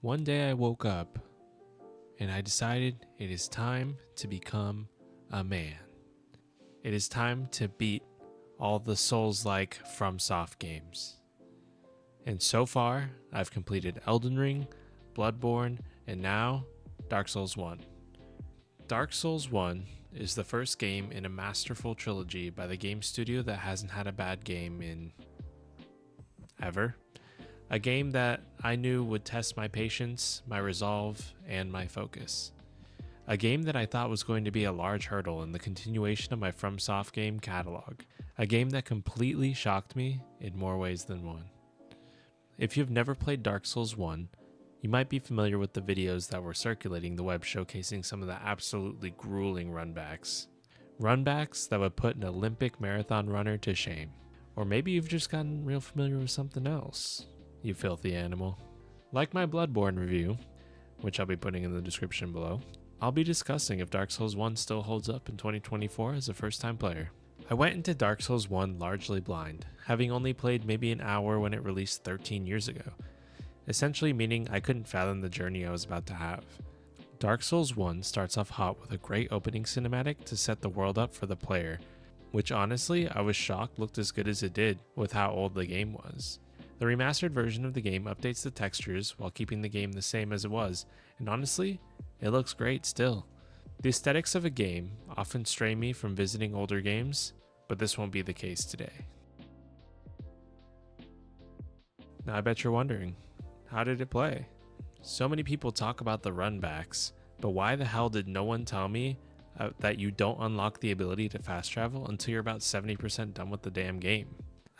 One day I woke up and I decided it is time to become a man. It is time to beat all the Souls-like FromSoft games. And so far, I've completed Elden Ring, Bloodborne, and now Dark Souls 1. Dark Souls 1 is the first game in a masterful trilogy by the game studio that hasn't had a bad game in ever. A game that I knew would test my patience, my resolve, and my focus. A game that I thought was going to be a large hurdle in the continuation of my FromSoft game catalog. A game that completely shocked me in more ways than one. If you've never played Dark Souls 1, you might be familiar with the videos that were circulating the web showcasing some of the absolutely grueling runbacks. Runbacks that would put an Olympic marathon runner to shame. Or maybe you've just gotten real familiar with something else, you filthy animal. Like my Bloodborne review, which I'll be putting in the description below, I'll be discussing if Dark Souls 1 still holds up in 2024 as a first-time player. I went into Dark Souls 1 largely blind, having only played maybe an hour when it released 13 years ago, essentially meaning I couldn't fathom the journey I was about to have. Dark Souls 1 starts off hot with a great opening cinematic to set the world up for the player, which honestly I was shocked looked as good as it did with how old the game was. The remastered version of the game updates the textures while keeping the game the same as it was, and honestly, it looks great still. The aesthetics of a game often stray me from visiting older games, but this won't be the case today. Now I bet you're wondering, how did it play? So many people talk about the runbacks, but why the hell did no one tell me that you don't unlock the ability to fast travel until you're about 70% done with the damn game?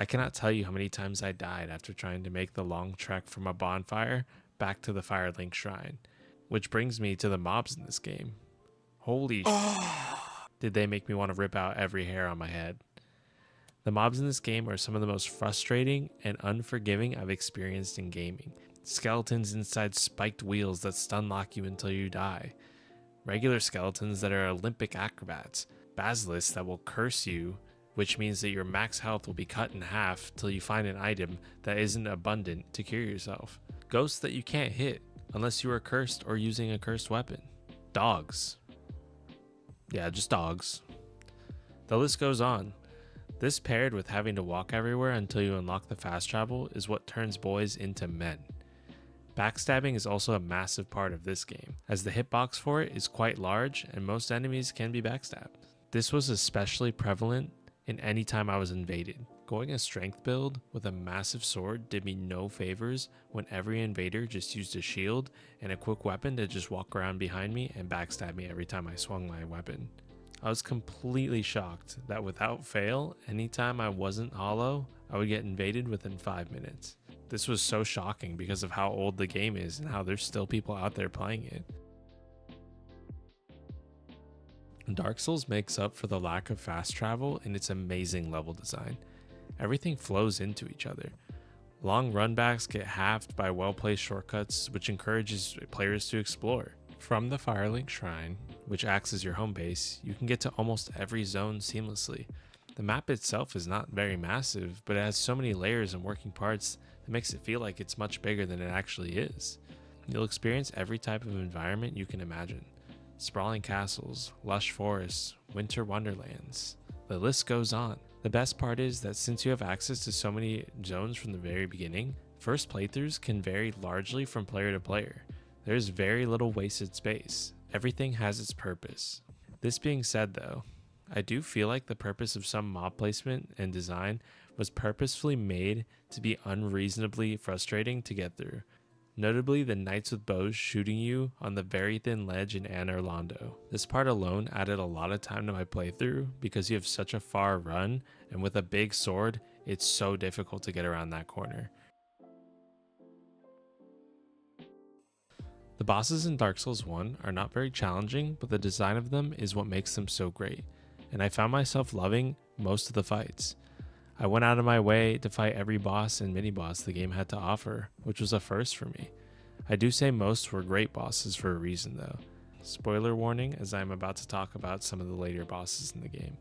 I cannot tell you how many times I died after trying to make the long trek from a bonfire back to the Firelink Shrine, which brings me to the mobs in this game. Holy did they make me want to rip out every hair on my head. The mobs in this game are some of the most frustrating and unforgiving I've experienced in gaming. Skeletons inside spiked wheels that stun lock you until you die. Regular skeletons that are Olympic acrobats. Basilisks that will curse you, which means that your max health will be cut in half till you find an item that isn't abundant to cure yourself. Ghosts that you can't hit unless you are cursed or using a cursed weapon. Dogs. Yeah, just dogs. The list goes on. This paired with having to walk everywhere until you unlock the fast travel is what turns boys into men. Backstabbing is also a massive part of this game, as the hitbox for it is quite large and most enemies can be backstabbed. This was especially prevalent in any time I was invaded. Going a strength build with a massive sword did me no favors when every invader just used a shield and a quick weapon to just walk around behind me and backstab me every time I swung my weapon. I was completely shocked that without fail, anytime I wasn't hollow, I would get invaded within 5 minutes. This was so shocking because of how old the game is and how there's still people out there playing it. Dark Souls makes up for the lack of fast travel in its amazing level design. Everything flows into each other. Long runbacks get halved by well-placed shortcuts, which encourages players to explore. From the Firelink Shrine, which acts as your home base, you can get to almost every zone seamlessly. The map itself is not very massive, but it has so many layers and working parts that makes it feel like it's much bigger than it actually is. You'll experience every type of environment you can imagine. Sprawling castles, lush forests, winter wonderlands. The list goes on. The best part is that since you have access to so many zones from the very beginning, first playthroughs can vary largely from player to player. There's very little wasted space. Everything has its purpose. This being said though, I do feel like the purpose of some mob placement and design was purposefully made to be unreasonably frustrating to get through. Notably the knights with bows shooting you on the very thin ledge in Anor Londo. This part alone added a lot of time to my playthrough because you have such a far run, and with a big sword, it's so difficult to get around that corner. The bosses in Dark Souls 1 are not very challenging, but the design of them is what makes them so great, and I found myself loving most of the fights. I went out of my way to fight every boss and mini-boss the game had to offer, which was a first for me. I do say most were great bosses for a reason though. Spoiler warning, as I am about to talk about some of the later bosses in the game.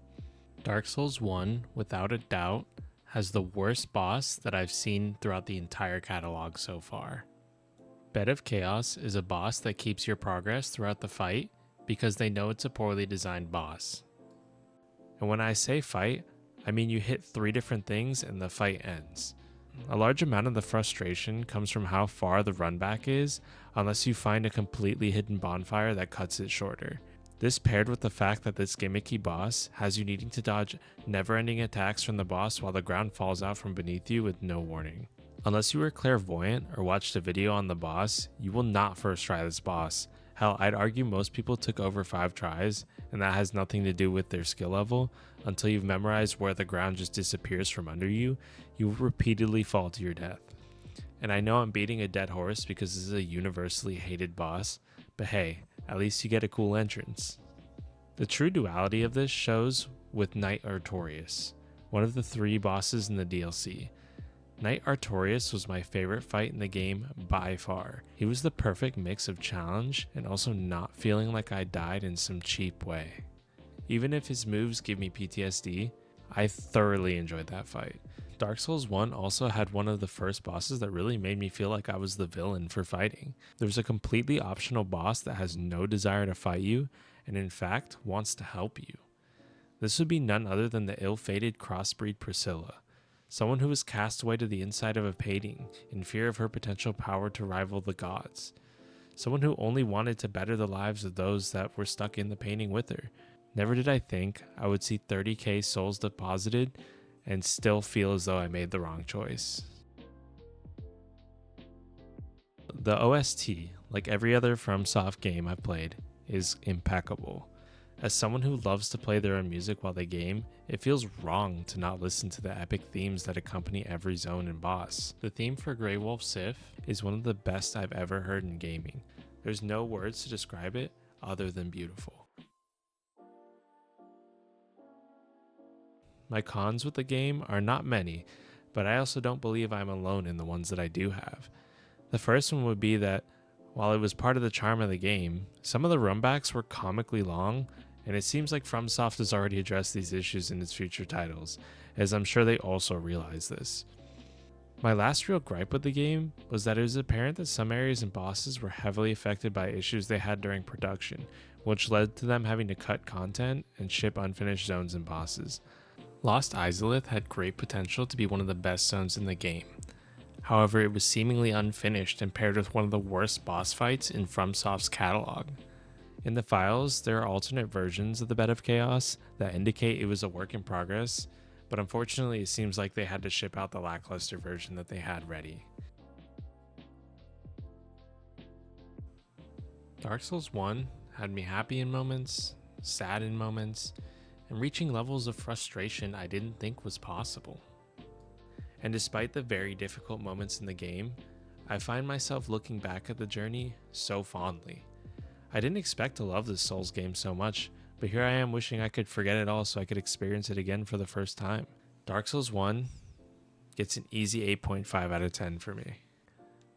Dark Souls 1, without a doubt, has the worst boss that I've seen throughout the entire catalog so far. Bed of Chaos is a boss that keeps your progress throughout the fight because they know it's a poorly designed boss. And when I say fight, I mean you hit 3 different things and the fight ends. A large amount of the frustration comes from how far the run back is unless you find a completely hidden bonfire that cuts it shorter. This paired with the fact that this gimmicky boss has you needing to dodge never-ending attacks from the boss while the ground falls out from beneath you with no warning. Unless you were clairvoyant or watched a video on the boss, you will not first try this boss. Hell, I'd argue most people took over 5 tries, and that has nothing to do with their skill level. Until you've memorized where the ground just disappears from under you, you will repeatedly fall to your death. And I know I'm beating a dead horse because this is a universally hated boss, but hey, at least you get a cool entrance. The true duality of this shows with Knight Artorias, one of the 3 bosses in the DLC. Knight Artorias was my favorite fight in the game by far. He was the perfect mix of challenge and also not feeling like I died in some cheap way. Even if his moves give me PTSD, I thoroughly enjoyed that fight. Dark Souls 1 also had one of the first bosses that really made me feel like I was the villain for fighting. There's a completely optional boss that has no desire to fight you and in fact wants to help you. This would be none other than the ill-fated crossbreed Priscilla, someone who was cast away to the inside of a painting in fear of her potential power to rival the gods. Someone who only wanted to better the lives of those that were stuck in the painting with her. Never did I think I would see 30k souls deposited and still feel as though I made the wrong choice. The OST, like every other FromSoft game I've played, is impeccable. As someone who loves to play their own music while they game, it feels wrong to not listen to the epic themes that accompany every zone and boss. The theme for Grey Wolf Sif is one of the best I've ever heard in gaming. There's no words to describe it other than beautiful. My cons with the game are not many, but I also don't believe I'm alone in the ones that I do have. The first one would be that, while it was part of the charm of the game, some of the runbacks were comically long, and it seems like FromSoft has already addressed these issues in its future titles, as I'm sure they also realize this. My last real gripe with the game was that it was apparent that some areas and bosses were heavily affected by issues they had during production, which led to them having to cut content and ship unfinished zones and bosses. Lost Izalith had great potential to be one of the best zones in the game. However, it was seemingly unfinished and paired with one of the worst boss fights in FromSoft's catalog. In the files, there are alternate versions of the Bed of Chaos that indicate it was a work in progress, but unfortunately it seems like they had to ship out the lackluster version that they had ready. Dark Souls 1 had me happy in moments, sad in moments, and reaching levels of frustration I didn't think was possible. And despite the very difficult moments in the game, I find myself looking back at the journey so fondly. I didn't expect to love this Souls game so much, but here I am wishing I could forget it all so I could experience it again for the first time. Dark Souls 1 gets an easy 8.5 out of 10 for me.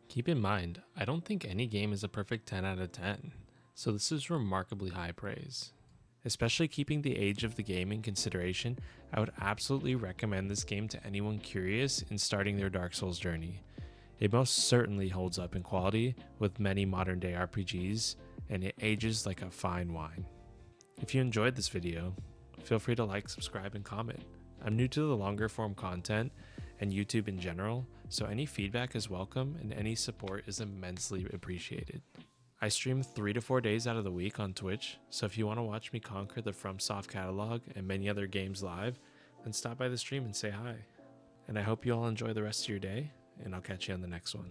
Keep in mind, I don't think any game is a perfect 10 out of 10, so this is remarkably high praise. Especially keeping the age of the game in consideration, I would absolutely recommend this game to anyone curious in starting their Dark Souls journey. It most certainly holds up in quality with many modern day RPGs, and it ages like a fine wine. If you enjoyed this video, feel free to like, subscribe, and comment. I'm new to the longer form content and YouTube in general, so any feedback is welcome and any support is immensely appreciated. I stream 3 to 4 days out of the week on Twitch, so if you want to watch me conquer the FromSoft catalog and many other games live, then stop by the stream and say hi. And I hope you all enjoy the rest of your day, and I'll catch you on the next one.